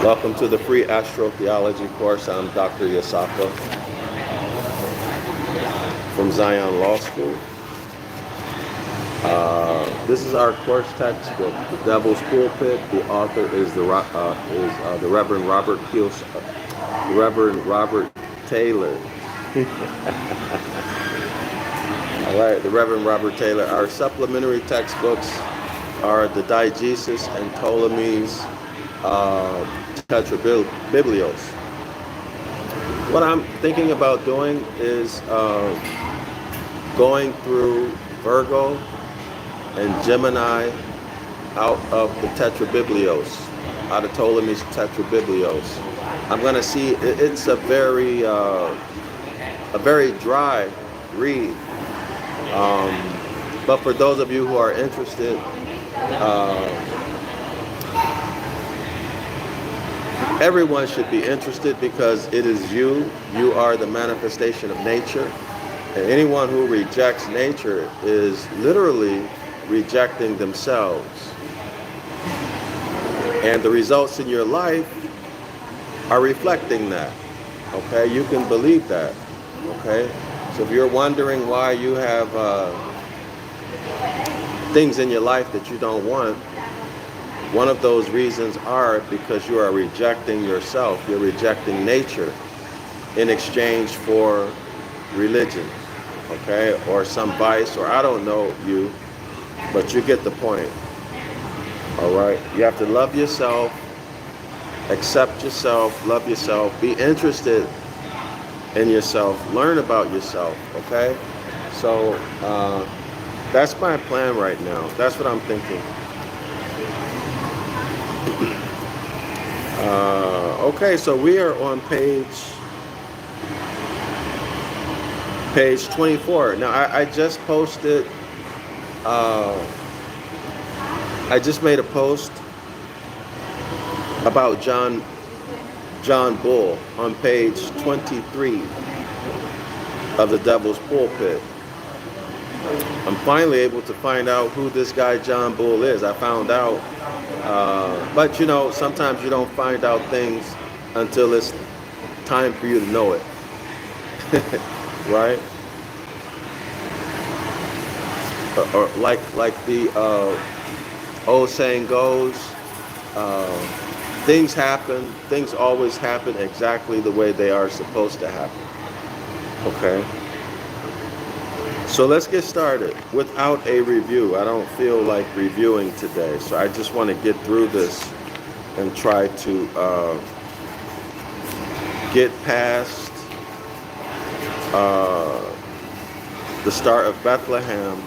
Welcome to the free astrotheology course. I'm Dr. Yasapa from Zion Law School. This is our course textbook, The Devil's Pulpit. The author is the Reverend Robert Taylor. All right, the Reverend Robert Taylor. Our supplementary textbooks are the Diegesis and Ptolemy's Tetrabiblios. What I'm thinking about doing is going through Virgo and Gemini out of the Tetrabiblios, out of Ptolemy's Tetrabiblios. I'm going to see. It's a very dry read, but for those of you who are interested, everyone should be interested because it is you. You are the manifestation of nature. And anyone who rejects nature is literally rejecting themselves. And the results in your life are reflecting that. Okay? You can believe that. Okay? So if you're wondering why you have things in your life that you don't want, one of those reasons are because you are rejecting yourself. You're rejecting nature in exchange for religion, okay, or some vice, or I don't know you, but you get the point. All right, you have to love yourself, accept yourself, love yourself, be interested in yourself, learn about yourself. Okay, so that's my plan right now. That's what I'm thinking. Okay, so we are on page 24. Now, I just posted, I just made a post about John Bull on page 23 of the Devil's Pulpit. I'm finally able to find out who this guy John Bull is. I found out, but you know, sometimes you don't find out things until it's time for you to know it, right? Or like the old saying goes, things happen. Things always happen exactly the way they are supposed to happen. Okay. So let's get started without a review. I don't feel like reviewing today, so I just want to get through this and try to get past the start of Bethlehem.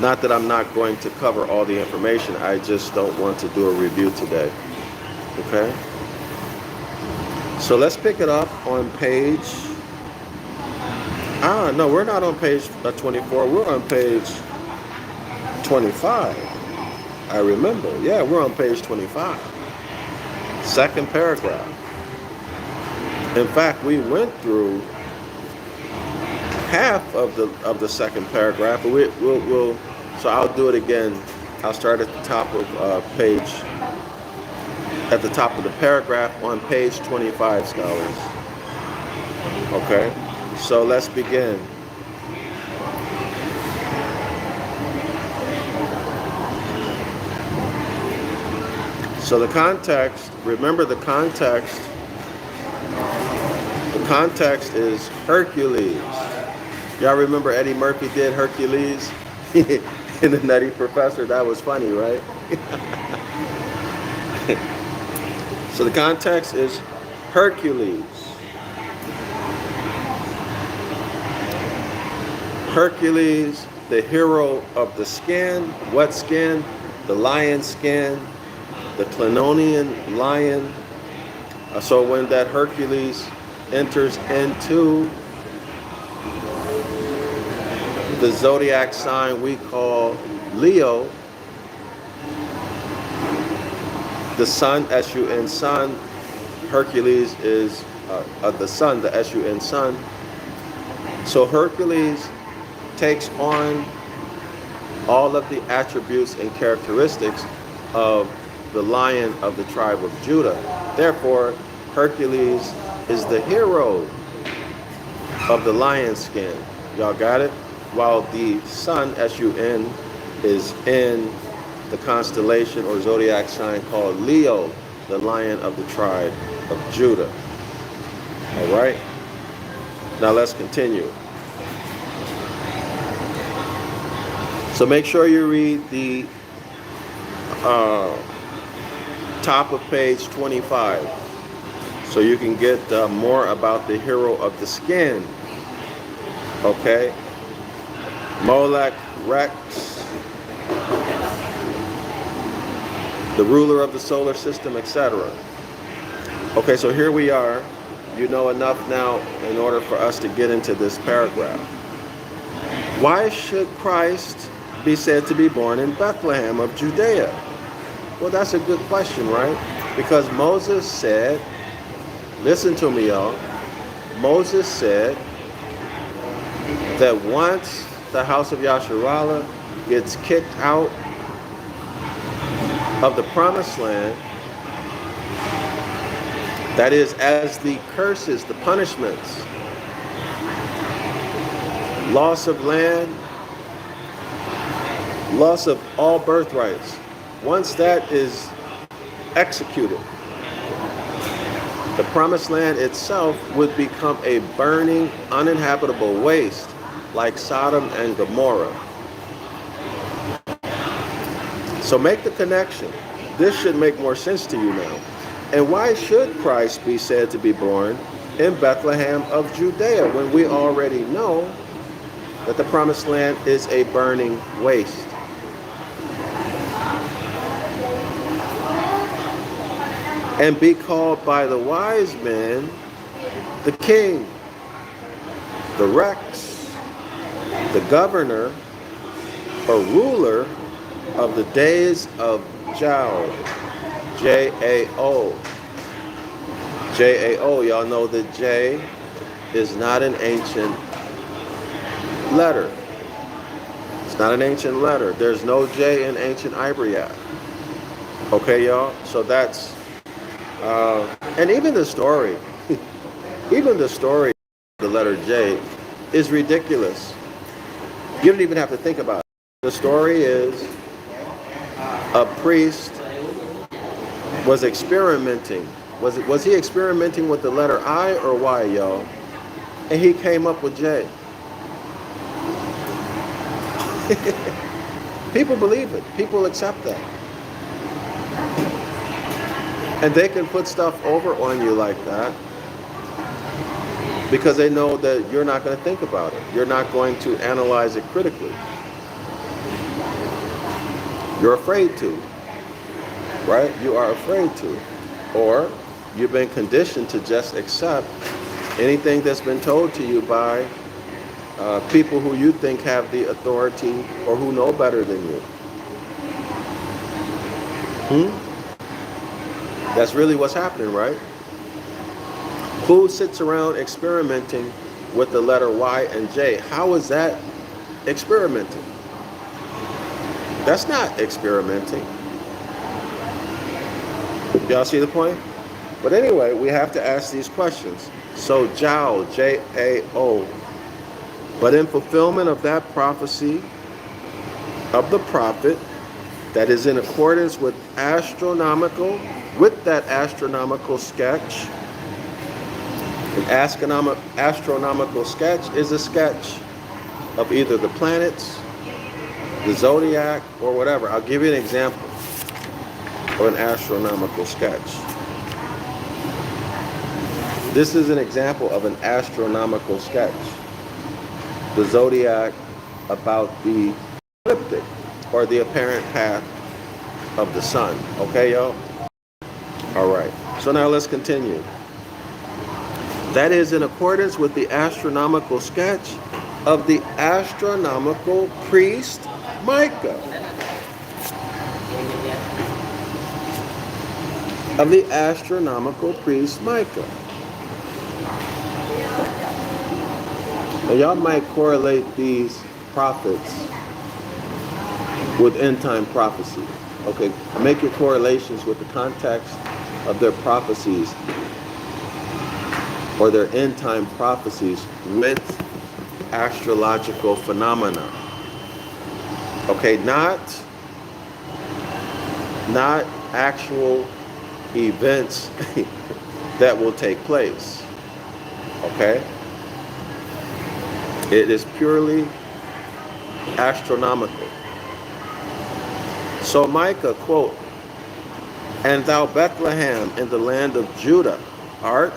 Not that I'm not going to cover all the information, I just don't want to do a review today. Okay? So let's pick it up on page... no, we're not on page 24. We're on page 25. I remember. Yeah, we're on page 25. Second paragraph. In fact, we went through half of the second paragraph. But we'll so I'll do it again. I'll start at the top of at the top of the paragraph on page 25, scholars. Okay. So let's begin. So the context, remember the context. The context is Hercules. Y'all remember Eddie Murphy did Hercules in The Nutty Professor? That was funny, right? So the context is Hercules. Hercules, the hero of the skin. What skin? The lion skin, the Clinonian lion. So when that Hercules enters into the zodiac sign we call Leo, the sun, S-U-N, sun, Hercules is the sun, the S-U-N, sun. So Hercules takes on all of the attributes and characteristics of the lion of the tribe of Judah. Therefore, Hercules is the hero of the lion skin. Y'all got it? While the sun, S-U-N, is in the constellation or zodiac sign called Leo, the lion of the tribe of Judah. All right? Now let's continue. So make sure you read the top of page 25 so you can get more about the hero of the skin. Okay? Molech, Rex, the ruler of the solar system, etc. Okay, so here we are. You know enough now in order for us to get into this paragraph. Why should Christ be said to be born in Bethlehem of Judea? Well, that's a good question, right? Because Moses said, listen to me, y'all. Moses said that once the house of Yasharallah gets kicked out of the promised land, that is, as the curses, the punishments, loss of land, loss of all birthrights, once that is executed, the promised land itself would become a burning, uninhabitable waste like Sodom and Gomorrah. So make the connection. This should make more sense to you now. And why should Christ be said to be born in Bethlehem of Judea when we already know that the promised land is a burning waste? And be called by the wise men the king, the rex, the governor, or ruler of the days of Jao. J-A-O. J-A-O. Y'all know that J is not an ancient letter. It's not an ancient letter. There's no J in Ancient Ibaryath. Okay, y'all? So that's, and even the story, even the story of the letter J is ridiculous. You don't even have to think about it. The story is a priest was experimenting. Was he experimenting with the letter I or Y, y'all? And he came up with J. People believe it. People accept that. And they can put stuff over on you like that because they know that you're not going to think about it. You're not going to analyze it critically. You're afraid to. Right? You are afraid to. Or you've been conditioned to just accept anything that's been told to you by people who you think have the authority or who know better than you. That's really what's happening, right? Who sits around experimenting with the letter Y and J? How is that experimenting? That's not experimenting. Y'all see the point? But anyway, we have to ask these questions. So Jao, J-A-O. But in fulfillment of that prophecy of the prophet that is in accordance with that astronomical sketch. An astronomical sketch is a sketch of either the planets, the zodiac, or whatever. I'll give you an example of an astronomical sketch. This is an example of an astronomical sketch. The zodiac about the ecliptic or the apparent path of the sun. Okay, y'all? All right. So now let's continue. That is in accordance with the astronomical sketch of the astronomical priest Micah. Of the astronomical priest Micah. Now y'all might correlate these prophets with end time prophecy. Okay, make your correlations with the context of their prophecies or their end time prophecies with astrological phenomena. Okay, not actual events that will take place. Okay? It is purely astronomical. So Micah, quote, "And thou Bethlehem in the land of Judah art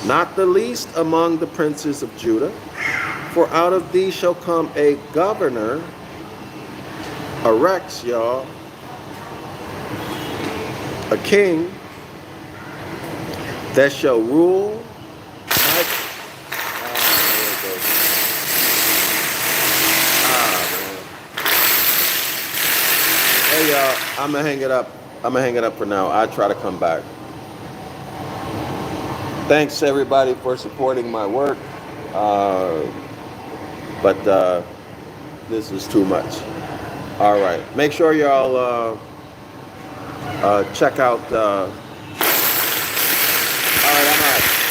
not the least among the princes of Judah, for out of thee shall come a governor," a rex, y'all, "a king that shall rule my..." Hey y'all, I'm gonna hang it up. I'm gonna hang it up for now. I'll try to come back. Thanks everybody for supporting my work. But this is too much. All right, make sure y'all check out. All right, I'm out.